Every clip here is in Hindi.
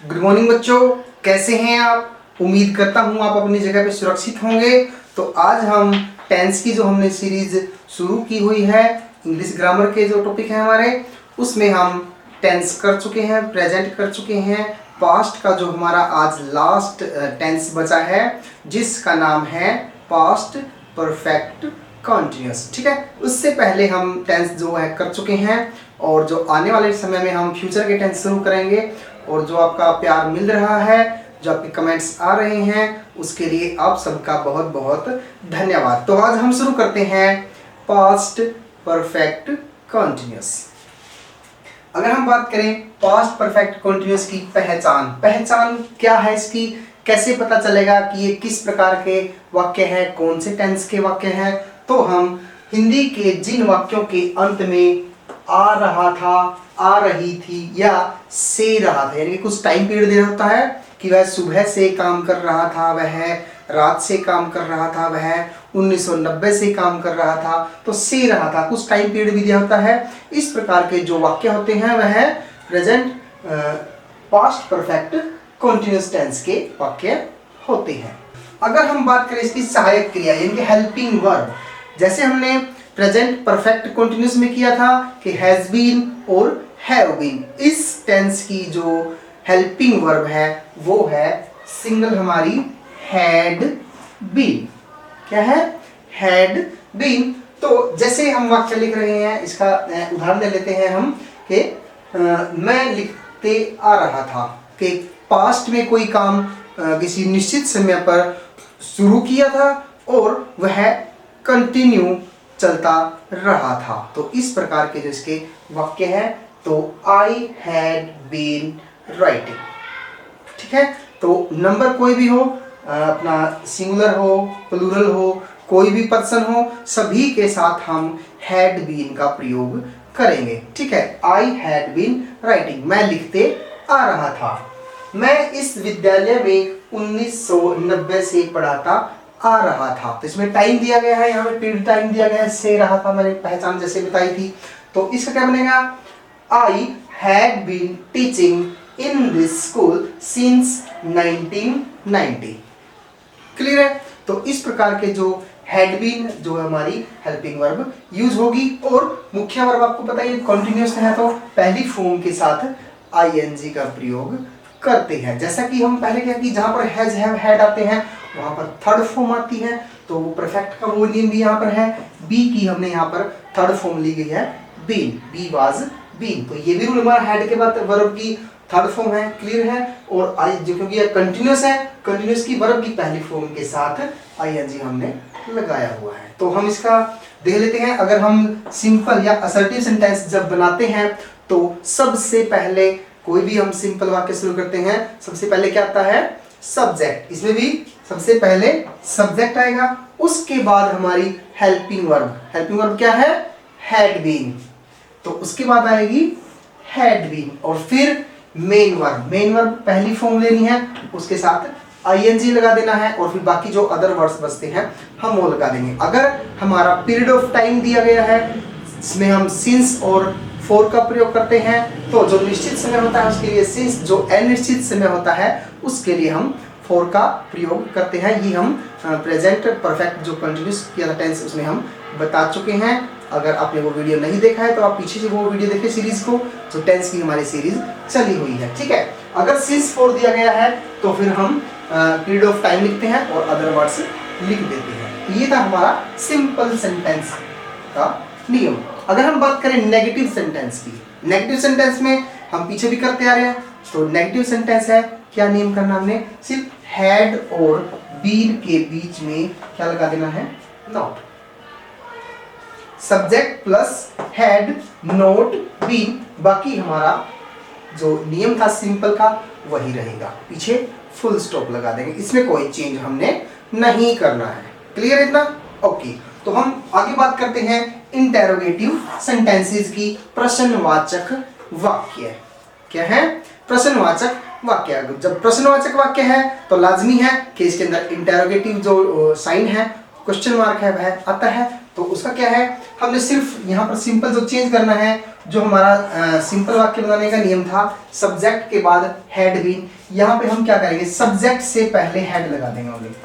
गुड मॉर्निंग बच्चों, कैसे हैं आप? उम्मीद करता हूँ आप अपनी जगह पे सुरक्षित होंगे। तो आज हम टेंस की जो हमने सीरीज शुरू की हुई है, इंग्लिश ग्रामर के जो टॉपिक हैं हमारे, उसमें हम टेंस कर चुके हैं, प्रेजेंट कर चुके हैं। पास्ट का जो हमारा आज लास्ट टेंस बचा है, जिसका नाम है पास्ट परफेक्ट कॉन्टिन्यूस। ठीक है, उससे पहले हम टेंस जो है कर चुके हैं और जो आने वाले समय में हम फ्यूचर के टेंस शुरू करेंगे। और जो आपका प्यार मिल रहा है, जो आपके कमेंट्स आ रहे हैं, उसके लिए आप सबका बहुत बहुत धन्यवाद। तो आज हम शुरू करते हैं पास्ट परफेक्ट कॉन्टिन्यूस। अगर हम बात करें पास्ट परफेक्ट कॉन्टिन्यूस की पहचान क्या है इसकी, कैसे पता चलेगा कि ये किस प्रकार के वाक्य हैं, कौन से टेंस के वाक्य हैं, तो हम हिंदी के जिन वाक्यों के अंत में आ रहा था, आ रही थी या से रहा था, यानी कि कुछ टाइम पीरियड देना होता है कि वह सुबह से काम कर रहा था, वह रात से काम कर रहा था, वह 1990 से काम कर रहा था, तो से रहा था, कुछ टाइम पीरियड भी दिया होता है। इस प्रकार के जो वाक्य होते हैं वह present past perfect continuous tense के वाक्य होते हैं। अगर हम बात करें इसकी सहायक क्रिया यानी कि हेल्पिंग वर्ब, जैसे हमने प्रेजेंट परफेक्ट कॉन्टिन्यूअस में किया था कि हैज बीन और हैव बीन, इस टेंस की जो हेल्पिंग वर्ब है वो है सिंगल हमारी हैड बीन। क्या है? Had been. तो जैसे हम वाक्य लिख रहे हैं, इसका उदाहरण ले लेते हैं हम कि मैं लिखते आ रहा था कि पास्ट में कोई काम किसी निश्चित समय पर शुरू किया था और वह कंटिन्यू चलता रहा था। तो इस प्रकार के जो इसके वाक्य है, तो आई हैड बीन राइटिंग। ठीक है, तो नंबर कोई भी हो, अपना सिंगुलर हो, प्लूरल हो, कोई भी पर्सन हो, सभी के साथ हम हैड बीन का प्रयोग करेंगे। ठीक है, आई हैड बीन राइटिंग, मैं लिखते आ रहा था। मैं इस विद्यालय में 1990 से पढ़ाता आ रहा था। तो इसमें टाइम दिया गया है, यहाँ पे पीरियड टाइम दिया गया है, से रहा था, मैंने पहचान जैसे बताई थी। तो इसका क्या बनेगा? I had been teaching in this school since 1990। Clear है? तो इस प्रकार के जो हैड बीन जो हमारी हेल्पिंग वर्ब यूज होगी। और मुख्य वर्ब आपको पता है कॉन्टिन्यूअस है, तो पहली फॉर्म के साथ आईएनजी का प्रयोग करते हैं। जैसा कि हम पहले क्या कि जहां पर हैज हैव हैड आते हैं वहां पर थर्ड फॉर्म आती है, तो परफेक्ट का वो नियम भी यहाँ पर है। बी की हमने यहाँ पर थर्ड फॉर्म ली गई है बीन, बी वाज बीन। तो ये भी रूल हमारा हैड के बाद वर्ब की थर्ड फॉर्म है। क्लियर है? और आई जो क्योंकि ये कंटिन्यूअस है, कंटिन्यूअस की वर्ब की पहली फॉर्म के साथ आईएनजी हमने लगाया हुआ है। तो हम इसका देख लेते हैं। अगर हम सिंपल या असर्टिव सेंटेंस जब बनाते हैं तो सबसे पहले कोई भी हम सिंपल वाक्य शुरू करते हैं, सबसे पहले क्या आता है? सब्जेक्ट। इसमें भी सबसे पहले सब्जेक्ट आएगा, उसके बाद हमारी हेल्पिंग वर्ब। हेल्पिंग वर्ब क्या है? Had been. तो उसके बाद आएगी हैड बीन और फिर मेन वर्ब। मेन वर्ब पहली फॉर्म लेनी है, उसके साथ आईएनजी लगा देना है और फिर बाकी जो अदर वर्ड्स बचते हैं हम वो लगा देंगे। अगर हमारा पीरियड ऑफ टाइम दिया गया है, इसमें हम सिंस और फॉर का प्रयोग करते हैं, तो जो निश्चित समय होता है उसके लिए सिंस, जो अनिश्चित समय होता है उसके लिए हम फॉर का प्रयोग करते हैं। ये हम प्रेजेंट परफेक्ट जो कंटिन्यूअस किया था टेंस उसमें हम बता चुके हैं। अगर आपने वो वीडियो नहीं देखा है तो आप पीछे से वो वीडियो देखिए सीरीज को, जो टेंस की हमारी सीरीज चली हुई है। ठीक है, अगर सिंस फॉर दिया गया है तो फिर हम पीरियड ऑफ टाइम लिखते हैं और अदर वर्ड्स लिख देते हैं। ये था हमारा सिंपल सेंटेंस का नियम। अगर हम बात करें नेगेटिव सेंटेंस की, नेगेटिव सेंटेंस में हम पीछे भी करते आ रहे हैं। तो नेगेटिव सेंटेंस है, क्या नियम करना हमने? सिर्फ हैड और बीन के बीच में क्या लगा देना है? Not. Subject plus had, not, been. बाकी हमारा जो नियम था सिंपल का वही रहेगा, पीछे फुल स्टॉप लगा देंगे, इसमें कोई चेंज हमने नहीं करना है। क्लियर इतना? ओके। तो हम आगे बात करते हैं इंटेरोगेटिव सेंटेंसेस की, प्रश्नवाचक वाक्य। क्या है? प्रश्नवाचक वाक्य। जब प्रश्नवाचक वाक्य है तो लाजमी है कि इसके अंदर इंटेरोगेटिव जो साइन है, क्वेश्चन मार्क है, वह आता है। तो उसका क्या है, हमने सिर्फ यहाँ पर सिंपल जो चेंज करना है, जो हमारा सिंपल वाक्य बनाने का नियम था, सब्जेक्ट के बाद हैड बीन, यहाँ पे हम क्या करेंगे, सब्जेक्ट से पहले हैड लगा देंगे ओनली,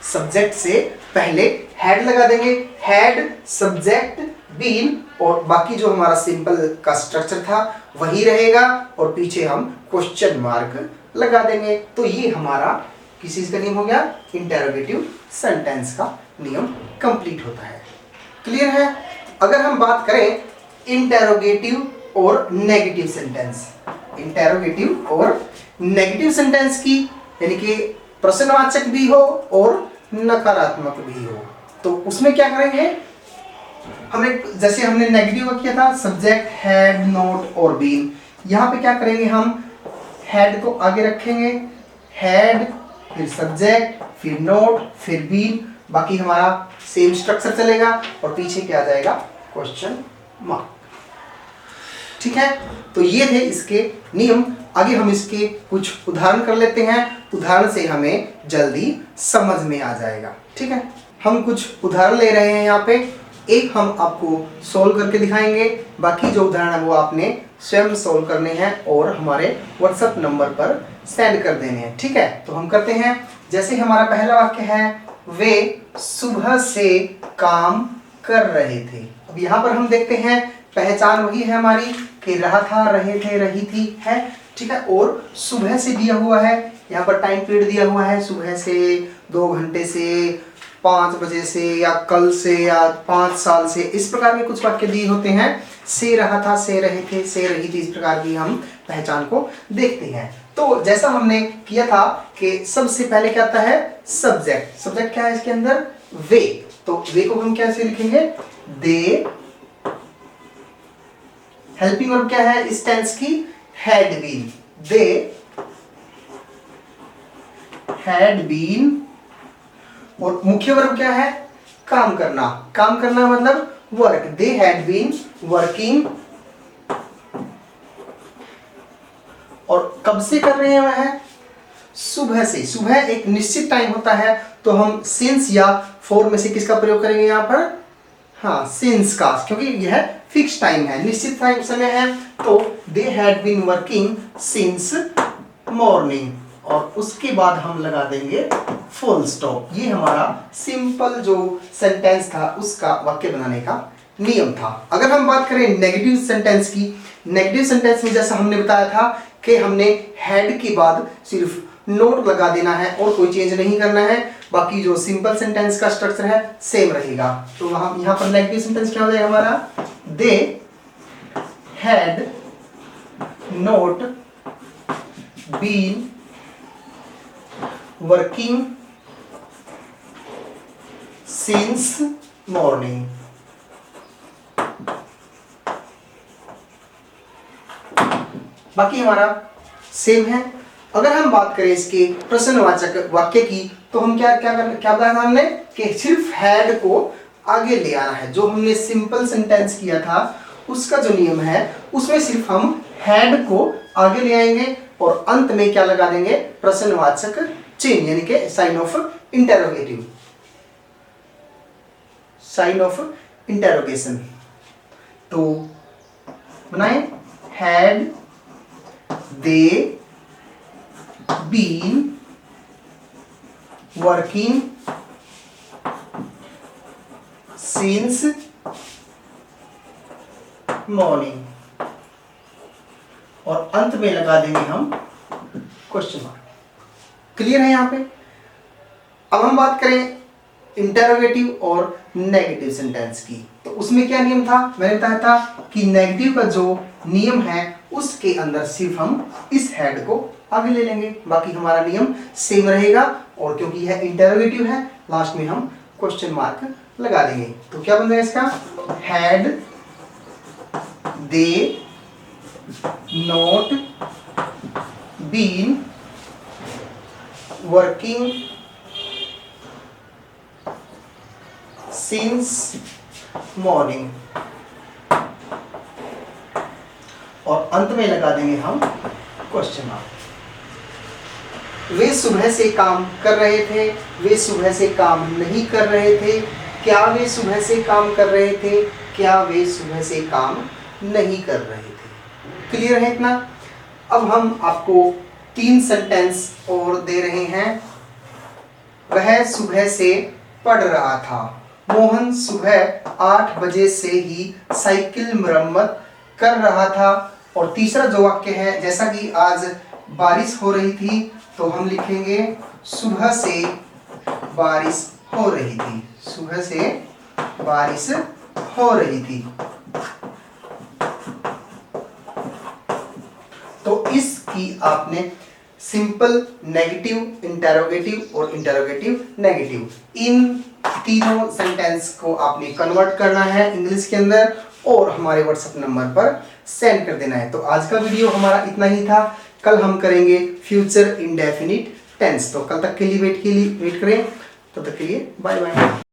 सब्जेक्ट से पहले हैड लगा देंगे, हैड सब्जेक्ट बीन, और बाकी जो हमारा सिंपल का स्ट्रक्चर था वही रहेगा, और पीछे हम क्वेश्चन मार्क लगा देंगे। तो ये हमारा किस चीज का नियम हो गया, इंटेरोगेटिव सेंटेंस का नियम कंप्लीट होता है। क्लियर है। अगर हम बात करें इंटेरोगेटिव और नेगेटिव सेंटेंस, इंटेरोगेटिव और नेगेटिव सेंटेंस की, यानी कि प्रश्नवाचक भी हो और नकारात्मक भी हो, तो उसमें क्या करेंगे, हमने जैसे हमने नेगेटिव किया था, सब्जेक्ट हैड नॉट और बीन, यहाँ पे क्या करेंगे, हम हैड को आगे रखेंगे, हैड फिर सब्जेक्ट फिर नोट फिर बीन, बाकी हमारा सेम स्ट्रक्चर चलेगा, और पीछे क्या आ जाएगा, क्वेश्चन मार्क। ठीक है, तो ये थे इसके नियम। आगे हम इसके कुछ उदाहरण कर लेते हैं, उदाहरण से हमें जल्दी समझ में आ जाएगा। ठीक है, हम कुछ उदाहरण ले रहे हैं यहाँ पे, एक हम आपको सोल्व करके दिखाएंगे, बाकी जो उदाहरण है वो आपने स्वयं सोल्व करने हैं और हमारे व्हाट्सएप नंबर पर सेंड कर देने हैं। ठीक है, तो हम करते हैं। जैसे हमारा पहला वाक्य है, वे सुबह से काम कर रहे थे। अब यहाँ पर हम देखते हैं पहचान वही है हमारी कि रहा था, रहे थे, रही थी है। ठीक है, और सुबह से दिया हुआ है, यहाँ पर टाइम पीरियड दिया हुआ है, सुबह से, 2 घंटे से, 5 बजे से, या कल से, या 5 साल से, इस प्रकार के कुछ वाक्य दिए होते हैं। से रहा था, से रहे थे, से रही थी, इस प्रकार की हम पहचान को देखते हैं। तो जैसा हमने किया था कि सबसे पहले क्या आता है, सब्जेक्ट। सब्जेक्ट क्या है इसके अंदर, वे। तो वे को हम कैसे लिखेंगे, दे। हेल्पिंग वर्ब क्या है इस टेंस की, had been. They had been. और मुख्य वर्ब क्या है, काम करना। काम करना मतलब work. They had been working. और कब से कर रहे हैं वह, सुबह से। सुबह एक निश्चित टाइम होता है, तो हम सिंस या फॉर में से किसका प्रयोग करेंगे यहाँ पर, हाँ सिंस का, क्योंकि यह फिक्स टाइम है, निश्चित टाइम समय है। तो they had been working since morning, और उसके बाद हम लगा देंगे फुल स्टॉप। ये हमारा सिंपल जो सेंटेंस था उसका वाक्य बनाने का नियम था। अगर हम बात करें नेगेटिव सेंटेंस की, नेगेटिव सेंटेंस में जैसा हमने बताया था कि हमने हैड के बाद सिर्फ नोट लगा देना है और कोई चेंज नहीं करना है, बाकी जो सिंपल सेंटेंस का स्ट्रक्चर है सेम रहेगा। तो वहां यहाँ पर नेगेटिव सेंटेंस क्या हो जाएगा हमारा, they had not been working since morning. बाकी हमारा सेम है। अगर हम बात करें इसके प्रश्नवाचक वाक्य की, तो हम क्या बताया था हमने कि सिर्फ हैड को आगे ले आना है। जो हमने सिंपल सेंटेंस किया था उसका जो नियम है उसमें सिर्फ हम हैड को आगे ले आएंगे और अंत में क्या लगा देंगे, प्रश्नवाचक चिन्ह, यानी कि sign of interrogative, sign of interrogation. तो बनाए, had they been working since morning, और अंत में लगा देंगे हम क्वेश्चन मार्क। क्लियर है यहाँ पे। अब हम बात करें इंटेरोगेटिव और नेगेटिव सेंटेंस की, तो उसमें क्या नियम था, मैंने बताया था कि नेगेटिव का जो नियम है उसके अंदर सिर्फ हम इस हेड को आगे ले लेंगे, बाकी हमारा नियम सेम रहेगा। और क्योंकि यह इंटेरोगेटिव है, लास्ट में हम क्वेश्चन मार्क लगा देंगे। तो क्या बन जाएगा इसका, had they not been working since morning, और अंत में लगा देंगे हम क्वेश्चन मार्क। वे सुबह से काम कर रहे थे, वे सुबह से काम नहीं कर रहे थे, क्या वे सुबह से काम कर रहे थे, क्या वे सुबह से काम नहीं कर रहे थे। क्लियर है इतना? अब हम आपको 3 सेंटेंस और दे रहे हैं। वह सुबह से पढ़ रहा था। मोहन सुबह 8 बजे से ही साइकिल मरम्मत कर रहा था। और तीसरा जो वाक्य है, जैसा कि आज बारिश हो रही थी तो हम लिखेंगे सुबह से बारिश हो रही थी। सुबह से बारिश हो रही थी। तो इसकी आपने सिंपल, नेगेटिव, इंटेरोगेटिव और इंटेरोगेटिव नेगेटिव, इन तीनों सेंटेंस को आपने कन्वर्ट करना है इंग्लिश के अंदर और हमारे व्हाट्सएप नंबर पर सेंड कर देना है। तो आज का वीडियो हमारा इतना ही था। कल हम करेंगे फ्यूचर इंडेफिनिट टेंस। तो कल तक के लिए वेट करें। तब तक के लिए बाय बाय।